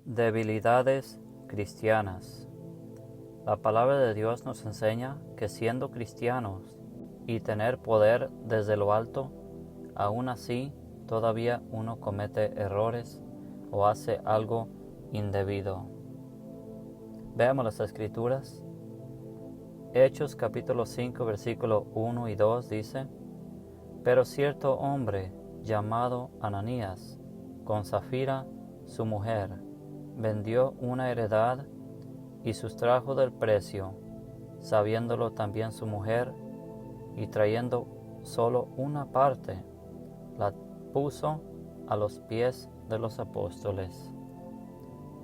Debilidades cristianas. La palabra de Dios nos enseña que siendo cristianos y tener poder desde lo alto, aún así todavía uno comete errores o hace algo indebido. Veamos las Escrituras. Hechos capítulo 5 versículo 1 y 2 dice: Pero cierto hombre llamado Ananías, con Safira su mujer, vendió una heredad y sustrajo del precio, sabiéndolo también su mujer, y trayendo solo una parte, la puso a los pies de los apóstoles.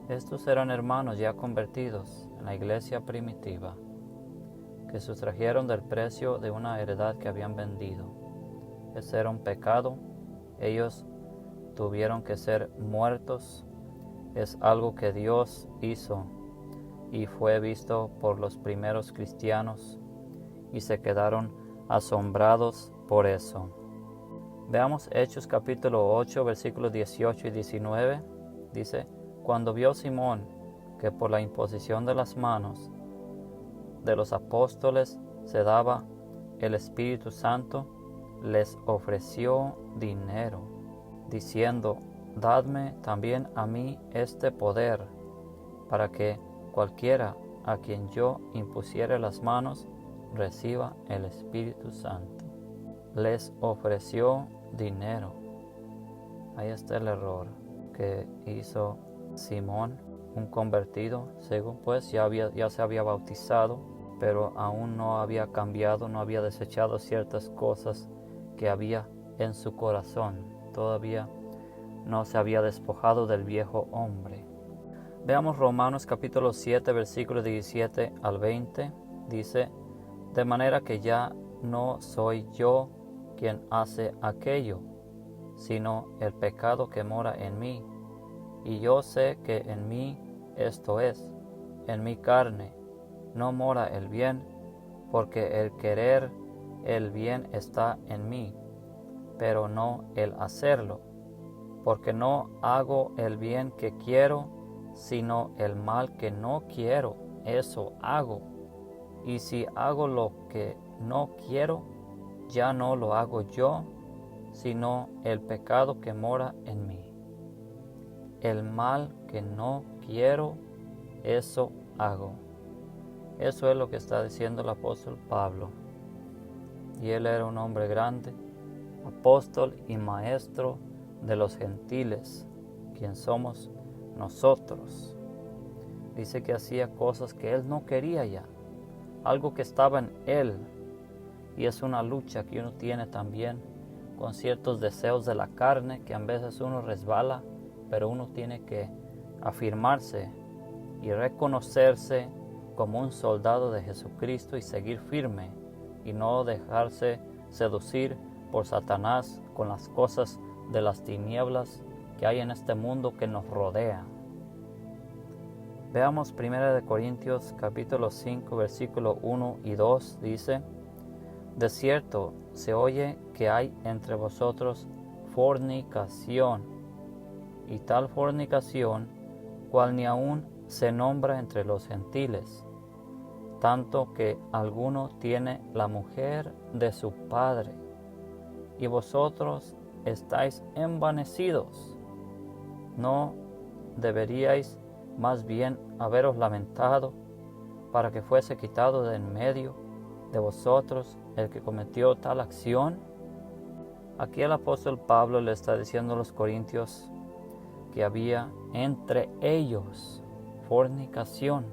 Estos eran hermanos ya convertidos en la iglesia primitiva, que sustrajeron del precio de una heredad que habían vendido. Ese era un pecado. Ellos tuvieron que ser muertos. Es algo que Dios hizo y fue visto por los primeros cristianos y se quedaron asombrados por eso. Veamos Hechos capítulo 8 versículos 18 y 19. Dice: Cuando vio Simón que por la imposición de las manos de los apóstoles se daba el Espíritu Santo, les ofreció dinero, diciendo: Dadme también a mí este poder, para que cualquiera a quien yo impusiere las manos reciba el Espíritu Santo. Les ofreció dinero. Ahí está el error que hizo Simón, un convertido, según pues ya se había bautizado, pero aún no había cambiado, no había desechado ciertas cosas que había en su corazón. Todavía no se había despojado del viejo hombre. Veamos Romanos capítulo 7 versículos 17 al 20. Dice: De manera que ya no soy yo quien hace aquello, sino el pecado que mora en mí. Y yo sé que en mí, esto es, en mi carne, no mora el bien, porque el querer el bien está en mí, pero no el hacerlo, porque no hago el bien que quiero, sino el mal que no quiero, eso hago. Y si hago lo que no quiero, ya no lo hago yo, sino el pecado que mora en mí. El mal que no quiero, eso hago. Eso es lo que está diciendo el apóstol Pablo. Y él era un hombre grande, apóstol y maestro de los gentiles, quien somos nosotros. Dice que hacía cosas que él no quería ya, algo que estaba en él. Y es una lucha que uno tiene también con ciertos deseos de la carne, que a veces uno resbala, pero uno tiene que afirmarse y reconocerse como un soldado de Jesucristo y seguir firme y no dejarse seducir por Satanás con las cosas de las tinieblas que hay en este mundo que nos rodea. Veamos 1 Corintios capítulo 5 versículo 1 y 2. Dice: De cierto se oye que hay entre vosotros fornicación, y tal fornicación cual ni aun se nombra entre los gentiles, tanto que alguno tiene la mujer de su padre, y vosotros estáis envanecidos. ¿No deberíais más bien haberos lamentado para que fuese quitado de en medio de vosotros el que cometió tal acción? Aquí el apóstol Pablo le está diciendo a los corintios que había entre ellos fornicación.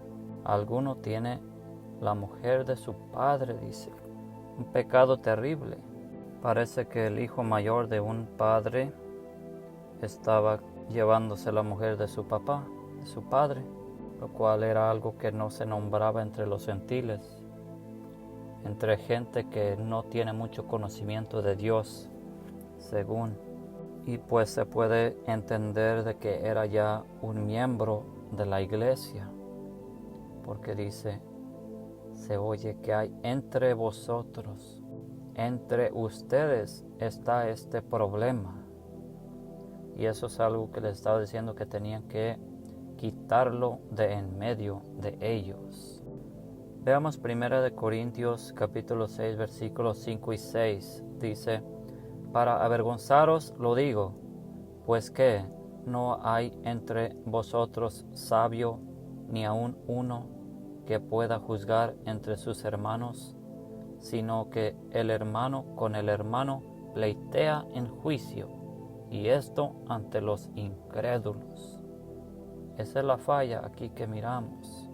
Alguno tiene la mujer de su padre, dice. Un pecado terrible. Parece que el hijo mayor de un padre estaba llevándose la mujer de su papá, de su padre, lo cual era algo que no se nombraba entre los gentiles, entre gente que no tiene mucho conocimiento de Dios, según. Y pues se puede entender de que era ya un miembro de la iglesia, porque dice: se oye que hay entre vosotros, entre ustedes está este problema. Y eso es algo que les estaba diciendo, que tenían que quitarlo de en medio de ellos. Veamos 1 Corintios capítulo 6 versículos 5 y 6. Dice: para avergonzaros lo digo, pues que no hay entre vosotros sabio, ni aun uno que pueda juzgar entre sus hermanos, sino que el hermano con el hermano pleitea en juicio, y esto ante los incrédulos. Esa es la falla aquí que miramos.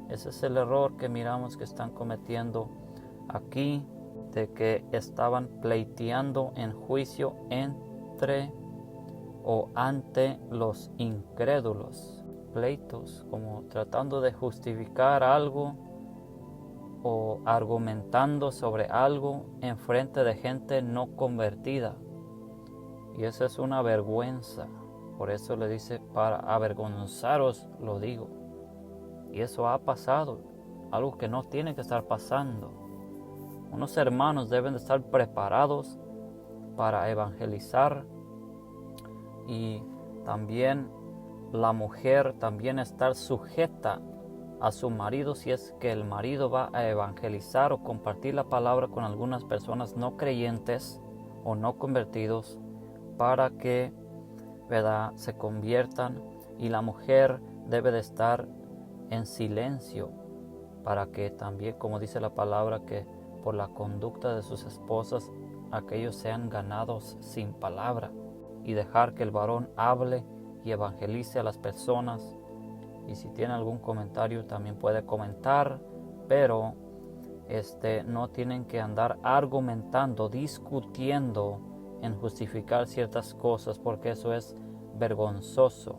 Ese es el error que miramos que están cometiendo aquí, de que estaban pleiteando en juicio entre o ante los incrédulos. Pleitos, como tratando de justificar algo o argumentando sobre algo en frente de gente no convertida. Y eso es una vergüenza. Por eso le dice, para avergonzaros lo digo. Y eso ha pasado, algo que no tiene que estar pasando. Unos hermanos deben de estar preparados para evangelizar, y también la mujer también estar sujeta a su marido si es que el marido va a evangelizar o compartir la palabra con algunas personas no creyentes o no convertidos, para que, ¿verdad?, se conviertan, y la mujer debe de estar en silencio para que también, como dice la palabra, que por la conducta de sus esposas aquellos sean ganados sin palabra, y dejar que el varón hable y evangelice a las personas. Y si tiene algún comentario también puede comentar, pero no tienen que andar argumentando, discutiendo en justificar ciertas cosas, porque eso es vergonzoso,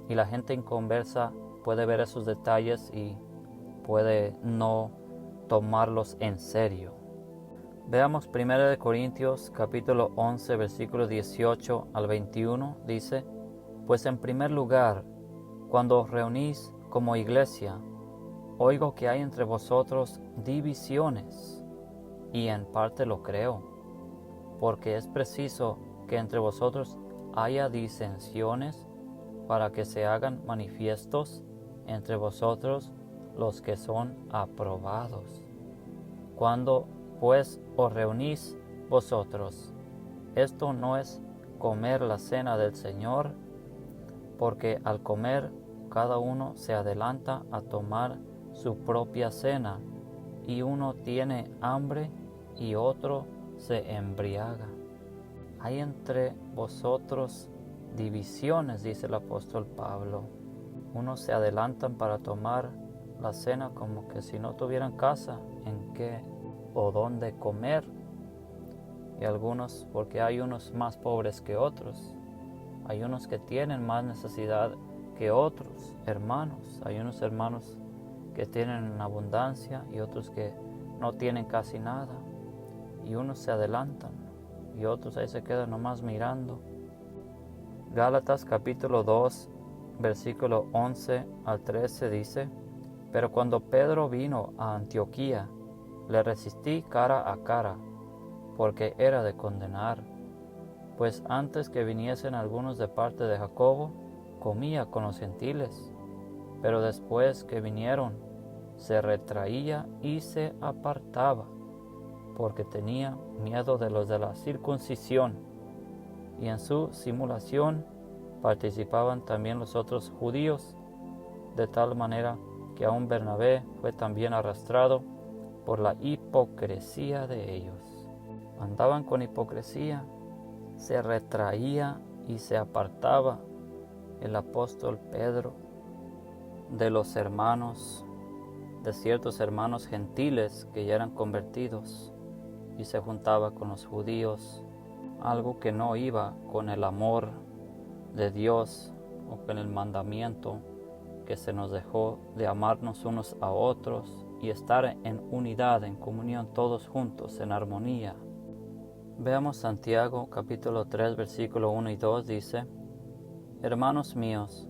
y la gente inconversa puede ver esos detalles y puede no tomarlos en serio. Veamos 1 Corintios capítulo 11 versículos 18 al 21. Dice: pues en primer lugar, cuando os reunís como iglesia, oigo que hay entre vosotros divisiones, y en parte lo creo, porque es preciso que entre vosotros haya disensiones, para que se hagan manifiestos entre vosotros los que son aprobados. Cuando pues os reunís vosotros, esto no es comer la cena del Señor, porque al comer cada uno se adelanta a tomar su propia cena, y uno tiene hambre y otro se embriaga. Hay entre vosotros divisiones, dice el apóstol Pablo. Unos se adelantan para tomar la cena como que si no tuvieran casa en qué o dónde comer, y algunos, porque hay unos más pobres que otros, hay unos que tienen más necesidad que otros hermanos, hay unos hermanos que tienen abundancia y otros que no tienen casi nada, y unos se adelantan y otros ahí se quedan nomás mirando. Gálatas capítulo 2 versículo 11 al 13 dice: pero cuando Pedro vino a Antioquía, le resistí cara a cara, porque era de condenar, pues antes que viniesen algunos de parte de Jacobo, comía con los gentiles, pero después que vinieron, se retraía y se apartaba, porque tenía miedo de los de la circuncisión, y en su simulación participaban también los otros judíos, de tal manera que aun Bernabé fue también arrastrado por la hipocresía de ellos. Andaban con hipocresía, se retraía y se apartaba el apóstol Pedro de los hermanos, de ciertos hermanos gentiles que ya eran convertidos, y se juntaba con los judíos, algo que no iba con el amor de Dios o con el mandamiento que se nos dejó de amarnos unos a otros y estar en unidad, en comunión, todos juntos, en armonía. Veamos Santiago capítulo 3 versículo 1 y 2 dice: hermanos míos,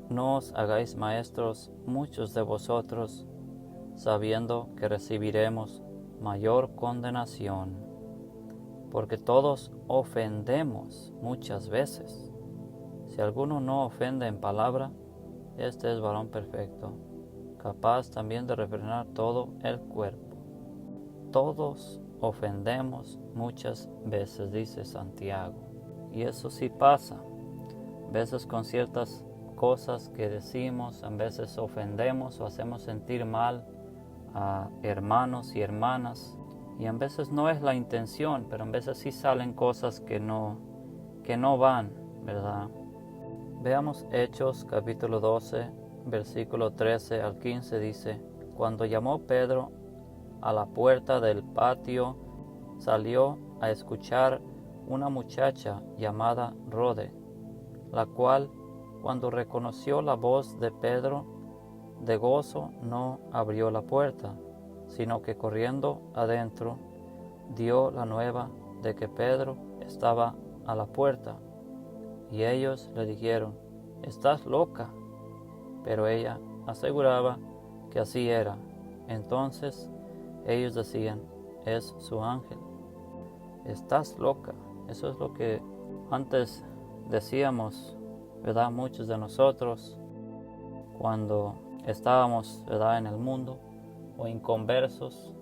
no os hagáis maestros muchos de vosotros, sabiendo que recibiremos mayor condenación, porque todos ofendemos muchas veces. Si alguno no ofende en palabra, Este es varón perfecto, capaz también de refrenar todo el cuerpo. Todos ofendemos muchas veces, dice Santiago. Y eso sí pasa. A veces con ciertas cosas que decimos, a veces ofendemos o hacemos sentir mal a hermanos y hermanas. Y a veces no es la intención, pero a veces sí salen cosas que no van, ¿verdad? Veamos Hechos capítulo 12, versículo 13 al 15, dice: Cuando llamó Pedro a la puerta del patio, salió a escuchar una muchacha llamada Rode, la cual, cuando reconoció la voz de Pedro, de gozo no abrió la puerta, sino que corriendo adentro, dio la nueva de que Pedro estaba a la puerta. Y ellos le dijeron: «¿Estás loca?». Pero ella aseguraba que así era. Entonces ellos decían: «Es su ángel». «Estás loca». Eso es lo que antes decíamos, ¿verdad? Muchos de nosotros cuando estábamos, ¿verdad?, en el mundo o inconversos.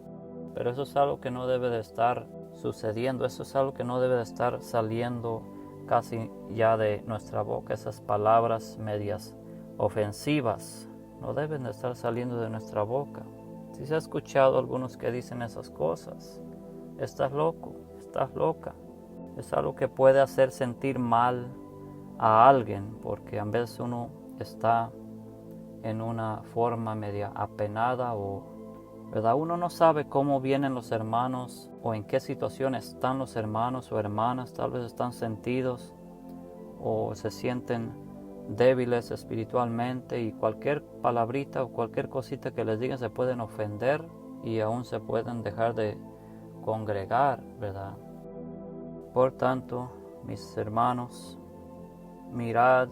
Pero eso es algo que no debe de estar sucediendo. Eso es algo que no debe de estar saliendo casi ya de nuestra boca. Esas palabras medias ofensivas no deben de estar saliendo de nuestra boca. Si se ha escuchado algunos que dicen esas cosas: «Estás loco, estás loca», es algo que puede hacer sentir mal a alguien, porque a veces uno está en una forma media apenada o, ¿verdad?, uno no sabe cómo vienen los hermanos o en qué situación están los hermanos o hermanas. Tal vez están sentidos o se sienten débiles espiritualmente, y cualquier palabrita o cualquier cosita que les digan se pueden ofender y aún se pueden dejar de congregar, ¿verdad? Por tanto, mis hermanos, mirad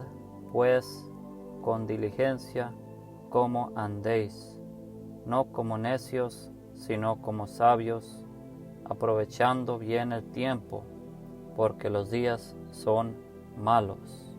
pues con diligencia cómo andéis, no como necios, sino como sabios, aprovechando bien el tiempo, porque los días son malos.